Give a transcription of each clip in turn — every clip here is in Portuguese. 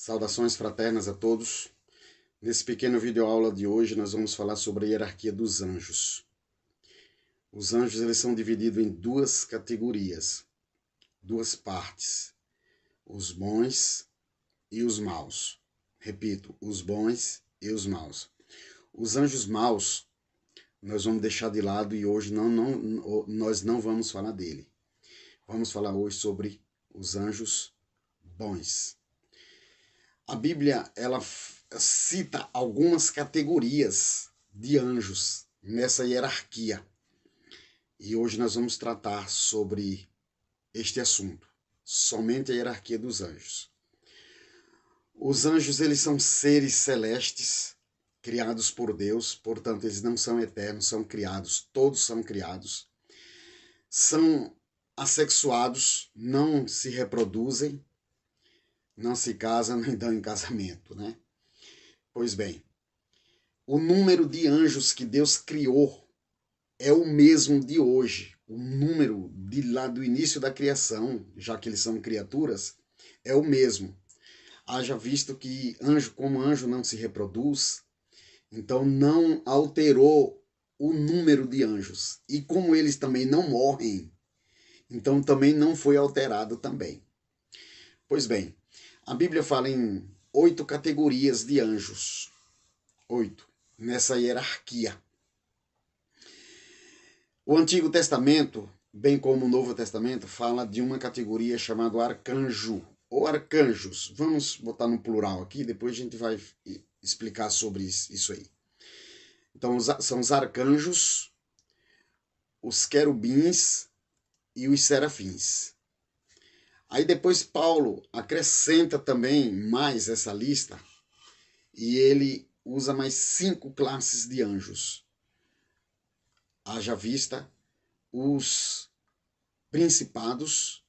Saudações fraternas a todos. Nesse pequeno vídeo aula de hoje nós vamos falar sobre a hierarquia dos anjos. Os anjos eles são divididos em duas categorias, duas partes, os bons e os maus. Repito, os bons e os maus. Os anjos maus nós vamos deixar de lado e hoje nós não vamos falar dele. Vamos falar hoje sobre os anjos bons. A Bíblia ela cita algumas categorias de anjos nessa hierarquia. E hoje nós vamos tratar sobre este assunto, somente a hierarquia dos anjos. Os anjos eles são seres celestes, criados por Deus, portanto eles não são eternos, são criados, todos são criados. São assexuados, não se reproduzem, não se casam nem dão em casamento, né? Pois bem, o número de anjos que Deus criou é o mesmo de hoje. O número de lá do início da criação, já que eles são criaturas, é o mesmo. Haja visto que anjo como anjo não se reproduz, então não alterou o número de anjos. E como eles também não morrem, então também não foi alterado também. Pois bem, a Bíblia fala em 8 categorias de anjos. 8, nessa hierarquia. O Antigo Testamento, bem como o Novo Testamento, fala de uma categoria chamada arcanjo, ou arcanjos. Vamos botar no plural aqui, depois a gente vai explicar sobre isso aí. Então, são os arcanjos, os querubins e os serafins. Aí depois Paulo acrescenta também mais essa lista e ele usa mais 5 classes de anjos. Haja vista os principados,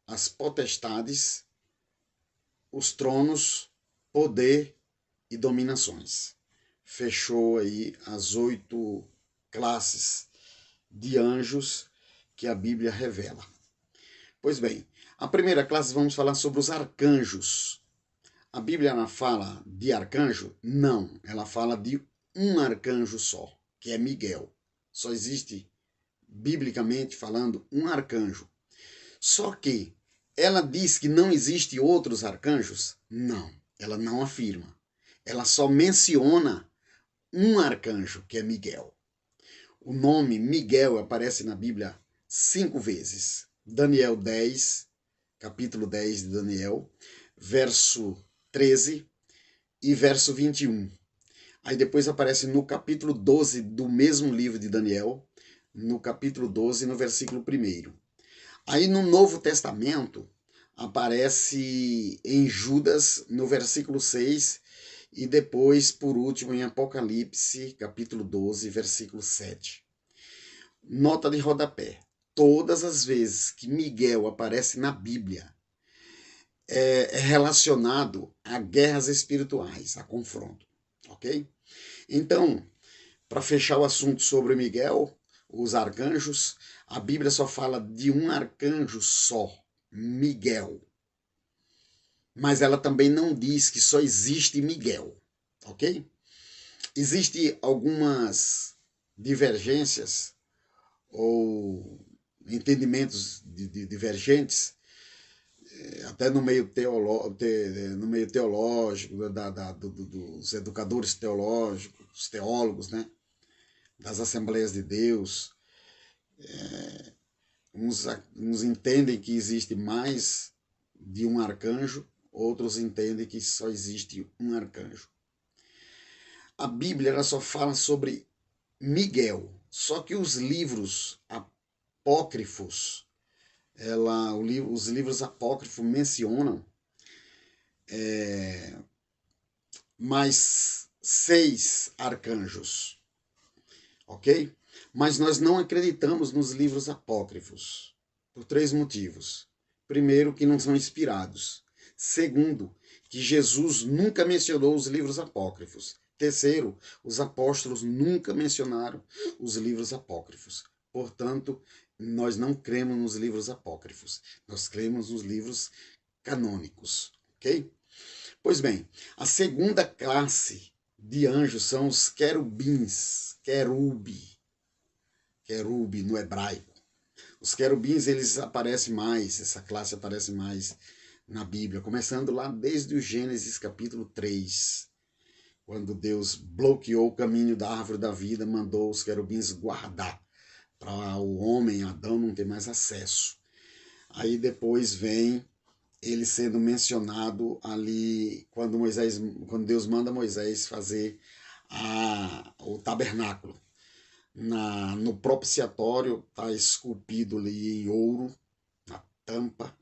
as potestades, os tronos, poder e dominações. Fechou aí as 8 classes de anjos que a Bíblia revela. Pois bem, a primeira classe vamos falar sobre os arcanjos. A Bíblia ela fala de arcanjo? Não, ela fala de um arcanjo só, que é Miguel. Só existe, biblicamente falando, um arcanjo. Só que ela diz que não existe outros arcanjos? Não, ela não afirma. Ela só menciona um arcanjo, que é Miguel. O nome Miguel aparece na Bíblia 5 vezes. Daniel 10, capítulo 10 de Daniel, verso 13 e verso 21. Aí depois aparece no capítulo 12 do mesmo livro de Daniel, no capítulo 12, no versículo 1. Aí no Novo Testamento aparece em Judas, no versículo 6, e depois, por último, em Apocalipse, capítulo 12, versículo 7. Nota de rodapé. Todas as vezes que Miguel aparece na Bíblia, é relacionado a guerras espirituais, a confronto, ok? Então, para fechar o assunto sobre Miguel, os arcanjos, a Bíblia só fala de um arcanjo só, Miguel. Mas ela também não diz que só existe Miguel, ok? Existem algumas divergências ou entendimentos divergentes, até no meio, teológico, dos educadores teológicos, os teólogos, né? Das Assembleias de Deus. Uns entendem que existe mais de um arcanjo, outros entendem que só existe um arcanjo. A Bíblia ela só fala sobre Miguel, só que os livros apócrifos, os livros apócrifos mencionam mais 6 arcanjos, ok? Mas nós não acreditamos nos livros apócrifos, por 3 motivos. Primeiro, que não são inspirados. Segundo, que Jesus nunca mencionou os livros apócrifos. Terceiro, os apóstolos nunca mencionaram os livros apócrifos. Portanto, nós não cremos nos livros apócrifos. Nós cremos nos livros canônicos, ok? Pois bem, a segunda classe de anjos são os querubins, querube no hebraico. Os querubins, eles aparecem mais, essa classe aparece mais na Bíblia, começando lá desde o Gênesis capítulo 3, quando Deus bloqueou o caminho da árvore da vida, mandou os querubins guardar, para o homem, Adão, não ter mais acesso. Aí depois vem ele sendo mencionado ali quando Deus manda Moisés fazer o tabernáculo. No propiciatório está esculpido ali em ouro, na tampa,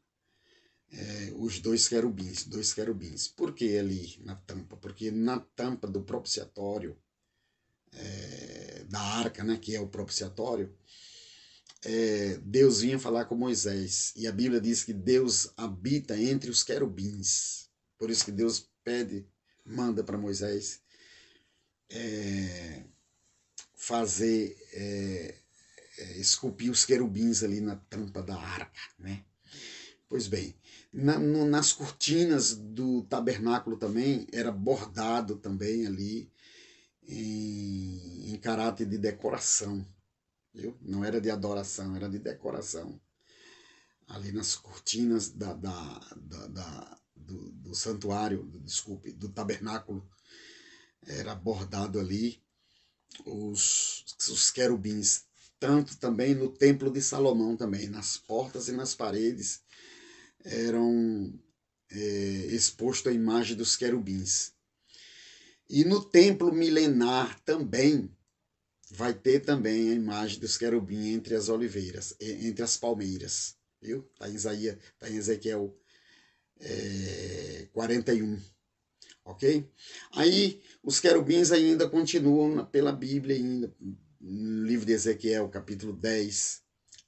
os dois querubins. Por que ali na tampa? Porque na tampa do propiciatório, da arca, né, que é o propiciatório, Deus vinha falar com Moisés. E a Bíblia diz que Deus habita entre os querubins. Por isso que Deus manda para Moisés fazer, esculpir os querubins ali na tampa da arca, né? Pois bem, nas cortinas do tabernáculo também era bordado também ali em caráter de decoração, viu? Não era de adoração, era de decoração. Ali nas cortinas do santuário, desculpe, do tabernáculo, era bordado ali os querubins. Tanto também no templo de Salomão também, nas portas e nas paredes eram exposto a imagem dos querubins. E no templo milenar também vai ter também a imagem dos querubins entre as oliveiras, entre as palmeiras, viu? Está em Ezequiel 41, ok? Aí os querubins ainda continuam pela Bíblia, ainda, no livro de Ezequiel, capítulo 10,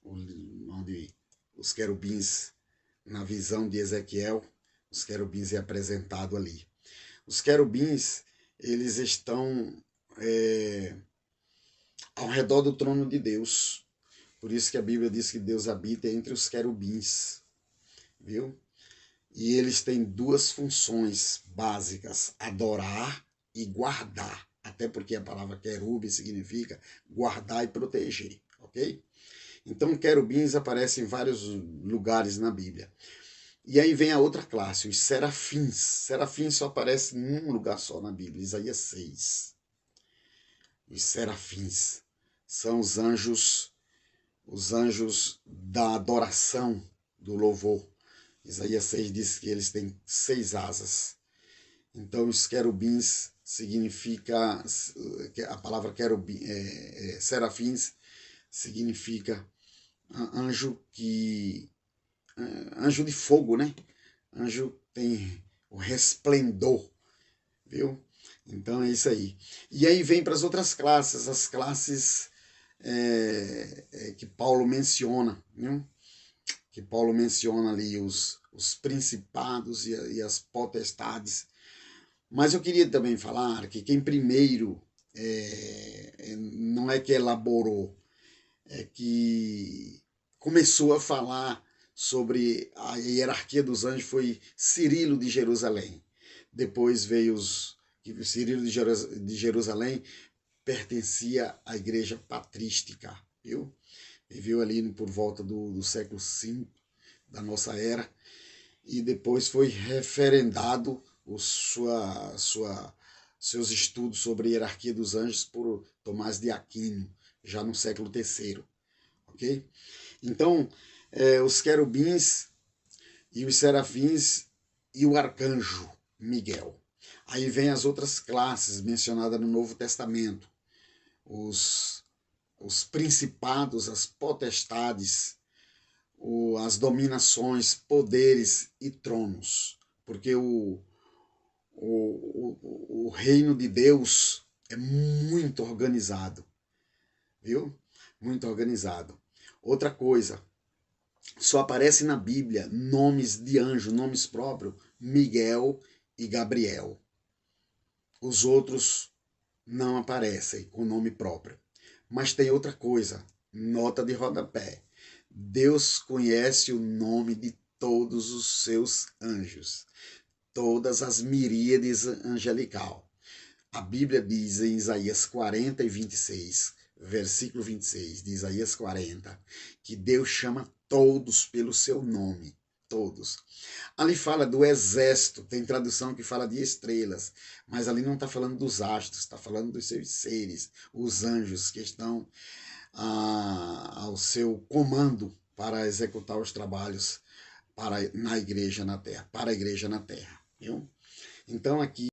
onde os querubins, na visão de Ezequiel, os querubins é apresentado ali. Os querubins, eles estão ao redor do trono de Deus. Por isso que a Bíblia diz que Deus habita entre os querubins, viu? E eles têm duas funções básicas: adorar e guardar. Até porque a palavra querube significa guardar e proteger, ok? Então, querubins aparecem em vários lugares na Bíblia. E aí vem a outra classe, os serafins. Serafins só aparecem num lugar só na Bíblia, Isaías 6. Os serafins são os anjos da adoração, do louvor. Isaías 6 diz que eles têm 6 asas. Então, os querubins significa, a palavra serafins significa anjo de fogo, né? Anjo tem o resplendor, viu? Então é isso aí. E aí vem para as outras classes, as classes que Paulo menciona, viu? Que Paulo menciona ali os principados e as potestades. Mas eu queria também falar que quem primeiro não é que elaborou, é que começou a falar sobre a hierarquia dos anjos foi Cirilo de Jerusalém. Depois veio Cirilo de Jerusalém pertencia à igreja patrística, viu? Viveu ali por volta do século V da nossa era e depois foi referendado seus estudos sobre a hierarquia dos anjos por Tomás de Aquino, já no século III, ok? Então, os querubins e os serafins e o arcanjo Miguel. Aí vem as outras classes mencionadas no Novo Testamento, os principados, as potestades, as dominações, poderes e tronos, porque o reino de Deus é muito organizado, viu? Muito organizado. Outra coisa, só aparece na Bíblia nomes de anjo, nomes próprios, Miguel e Gabriel. Os outros não aparecem com nome próprio. Mas tem outra coisa, nota de rodapé. Deus conhece o nome de todos os seus anjos. todas as miríades angelical. A Bíblia diz em Isaías 40 e 26, versículo 26 de Isaías 40, que Deus chama todos pelo seu nome, todos. Ali fala do exército, tem tradução que fala de estrelas, mas ali não está falando dos astros, está falando dos seus seres, os anjos que estão ao seu comando para executar os trabalhos na igreja na terra, para a igreja na terra. Viu? Então aqui